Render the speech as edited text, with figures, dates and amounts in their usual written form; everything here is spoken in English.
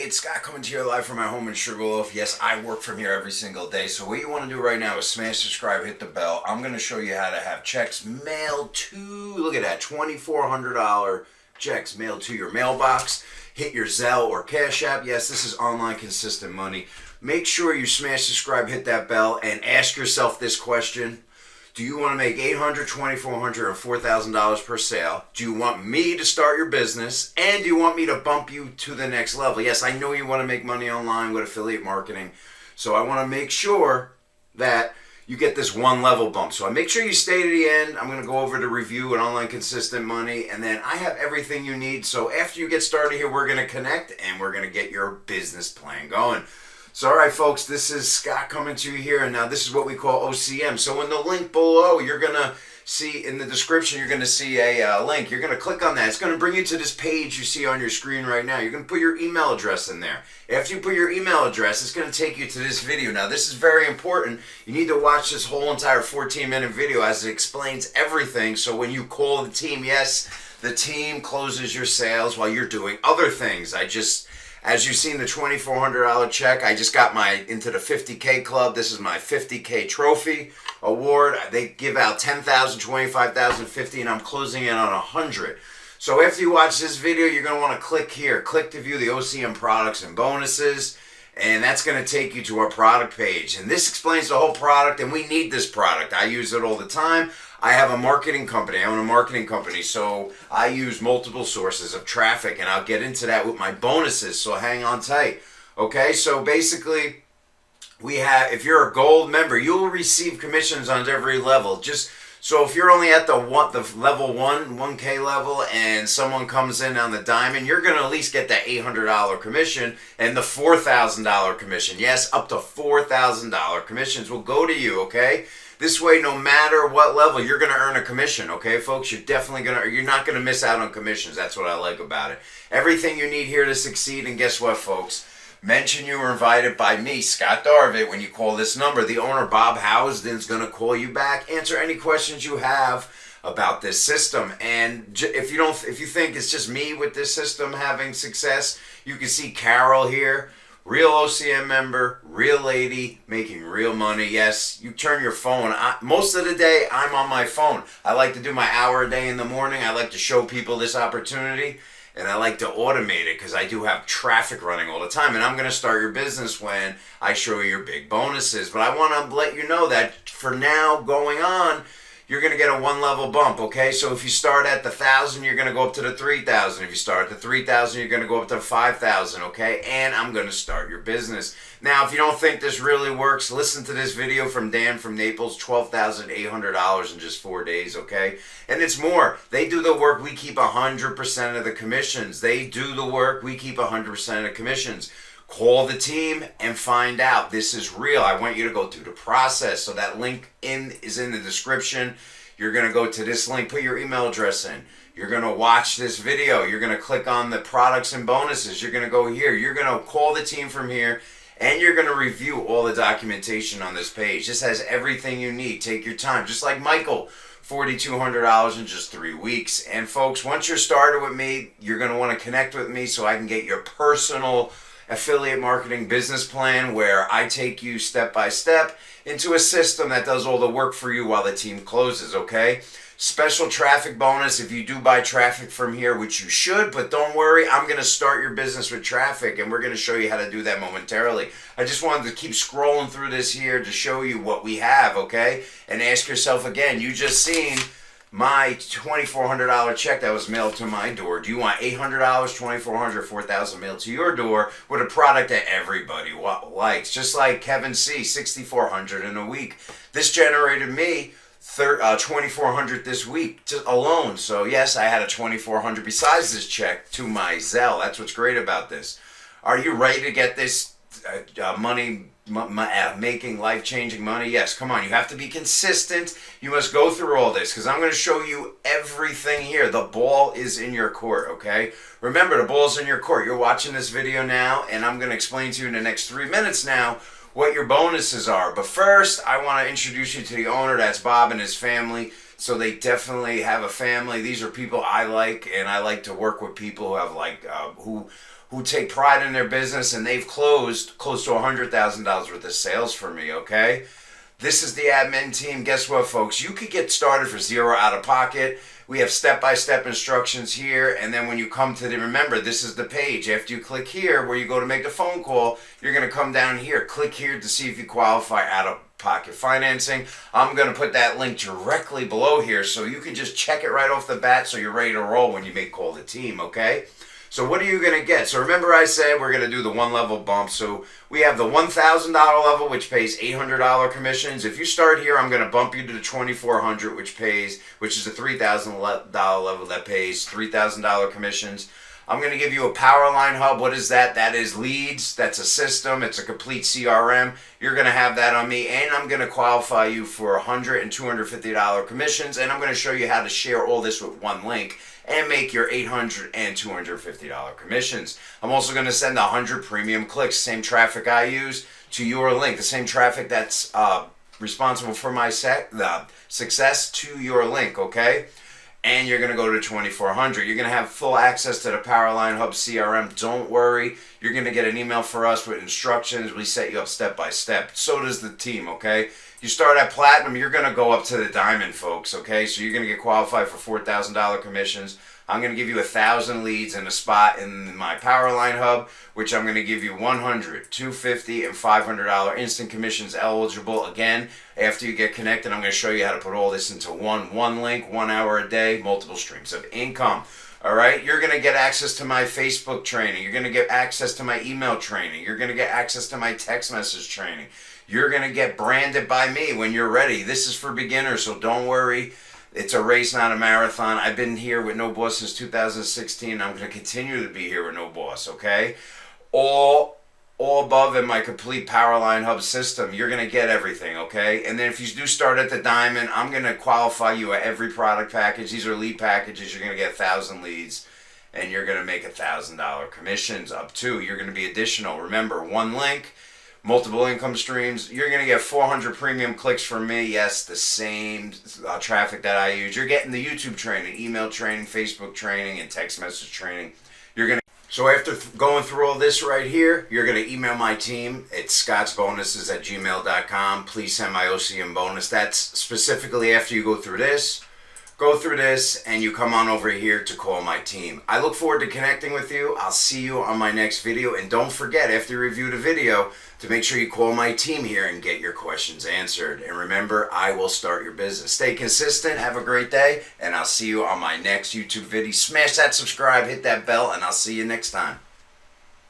it's Scott coming to you live from my home in Sugarloaf. Yes, I work from here every single day. So what you want to do right now is smash subscribe, hit the bell. I'm going to show you how to have checks mailed to, look at that, $2,400 checks mailed to your mailbox. Hit your Zelle or Cash App. Yes, this is online consistent money. Make sure you smash subscribe, hit that bell, and ask yourself this question. Do you want to make $800, $2,400, or $4,000 per sale? Do you want me to start your business? And do you want me to bump you to the next level? Yes, I know you want to make money online with affiliate marketing. So I want to make sure that you get this one level bump. So I make sure you stay to the end. I'm going to go over the review and online consistent money. And then I have everything you need. So after you get started here, we're going to connect and we're going to get your business plan going. So all right, folks, this is Scott coming to you here, and now this is what we call OCM. So in the link below, you're going to see, in the description, you're going to see a link. You're going to click on that. It's going to bring you to this page you see on your screen right now. You're going to put your email address in there. After you put your email address, it's going to take you to this video. Now, this is very important. You need to watch this whole entire 14-minute video as it explains everything. So when you call the team, yes, the team closes your sales while you're doing other things. As you've seen the $2,400 check, I just got into the 50K club. This is my 50K trophy award. They give out 10,000, 25,000, 50, and I'm closing in on 100. So after you watch this video, you're going to want to click here. Click to view the OCM products and bonuses, and that's going to take you to our product page. And this explains the whole product, and we need this product. I use it all the time. I have a marketing company. I own a marketing company, so I use multiple sources of traffic, and I'll get into that with my bonuses, so hang on tight. Okay, so basically, if you're a gold member, you'll receive commissions on every level. So if you're only at the level 1K level, and someone comes in on the diamond, you're going to at least get that $800 commission and the $4,000 commission. Yes, up to $4,000 commissions will go to you, okay? This way, no matter what level, you're going to earn a commission, okay, folks? You're not going to miss out on commissions. That's what I like about it. Everything you need here to succeed, and guess what, folks? Mention you were invited by me, Scott Darvitt, when you call this number. The owner, Bob Housden, is going to call you back, answer any questions you have about this system. And if you think it's just me with this system having success, you can see Carol here. Real OCM member, real lady, making real money. Yes, you turn your phone. Most of the day, I'm on my phone. I like to do my hour a day in the morning. I like to show people this opportunity, and I like to automate it because I do have traffic running all the time. And I'm going to start your business when I show you your big bonuses. But I want to let you know that for now, going on, you're going to get a one-level bump, okay? So if you start at the 1,000, you're going to go up to the 3,000. If you start at the 3,000, you're going to go up to 5,000, okay? And I'm going to start your business. Now, if you don't think this really works, listen to this video from Dan from Naples, $12,800 in just 4 days, okay? And it's more. They do the work. We keep 100% of the commissions. They do the work. We keep 100% of the commissions. Call the team and find out. This is real. I want you to go through the process. So that link is in the description. You're going to go to this link, put your email address in. You're going to watch this video. You're going to click on the products and bonuses. You're going to go here. You're going to call the team from here, and you're going to review all the documentation on this page. This has everything you need. Take your time. Just like Michael, $4,200 in just 3 weeks. And folks, once you're started with me, you're going to want to connect with me so I can get your personal affiliate marketing business plan where I take you step by step into a system that does all the work for you while the team closes, okay? Special traffic bonus if you do buy traffic from here, which you should, but don't worry, I'm going to start your business with traffic, and we're going to show you how to do that momentarily. I just wanted to keep scrolling through this here to show you what we have, okay? And ask yourself again, you just seen my $2,400 check that was mailed to my door. Do you want $800, $2,400, $4,000 mailed to your door with a product that everybody likes? Just like Kevin C, $6,400 in a week. This generated me $2,400 this week alone. So yes, I had a $2,400 besides this check to my Zelle. That's what's great about this. Are you ready to get this making life-changing money? Yes, come on. You have to be consistent. You must go through all this because I'm going to show you everything here. The ball is in your court, okay? Remember, the ball's in your court. You're watching this video now, and I'm going to explain to you in the next 3 minutes now what your bonuses are. But first, I want to introduce you to the owner. That's Bob and his family. So they definitely have a family. These are people I like, and I like to work with people who have who take pride in their business, and they've closed close to $100,000 worth of sales for me, okay? This is the admin team. Guess what, folks? You could get started for zero out of pocket. We have step-by-step instructions here, and then when you come to remember, this is the page. After you click here where you go to make the phone call, you're going to come down here. Click here to see if you qualify out-of-pocket financing. I'm going to put that link directly below here so you can just check it right off the bat so you're ready to roll when you make call the team, okay? So what are you going to get? So remember I said we're going to do the one level bump. So we have the $1,000 level, which pays $800 commissions. If you start here, I'm going to bump you to the $2,400, which is the $3,000 level that pays $3,000 commissions. I'm going to give you a Powerline Hub. What is that? That is leads. That's a system. It's a complete CRM. You're going to have that on me, and I'm going to qualify you for $100 and $250 commissions, and I'm going to show you how to share all this with one link and make your $800 and $250 commissions. I'm also going to send 100 premium clicks, same traffic I use, to your link, the same traffic that's responsible for my success to your link, okay? And you're going to go to 2400. You're going to have full access to the Powerline Hub CRM. Don't worry. You're going to get an email for us with instructions. We set you up step by step. So does the team, okay? You start at Platinum, you're going to go up to the Diamond, folks, okay? So you're going to get qualified for $4,000 commissions. I'm going to give you 1,000 leads in a spot in my Powerline Hub, which I'm going to give you $100, $250, and $500 instant commissions eligible. Again, after you get connected, I'm going to show you how to put all this into one link, 1 hour a day, multiple streams of income. All right, you're going to get access to my Facebook training. You're going to get access to my email training. You're going to get access to my text message training. You're going to get branded by me when you're ready. This is for beginners, so don't worry. It's a race, not a marathon. I've been here with No Boss since 2016. I'm going to continue to be here with No Boss, okay? All above in my complete Powerline Hub system. You're going to get everything, okay? And then if you do start at the Diamond, I'm going to qualify you at every product package. These are lead packages. You're going to get 1,000 leads, and you're going to make $1,000 commissions up to. You're going to be additional. Remember, one link, multiple income streams. You're going to get 400 premium clicks from me. Yes, the same traffic that I use. You're getting the YouTube training, email training, Facebook training, and text message training. So after going through all this right here, you're going to email my team. It's scottsbonuses@gmail.com. Please send my OCM bonus. That's specifically after you go through this, and you come on over here to call my team. I look forward to connecting with you. I'll see you on my next video. And don't forget, after you review the video, to make sure you call my team here and get your questions answered. And remember, I will start your business. Stay consistent. Have a great day. And I'll see you on my next YouTube video. Smash that subscribe, hit that bell, and I'll see you next time.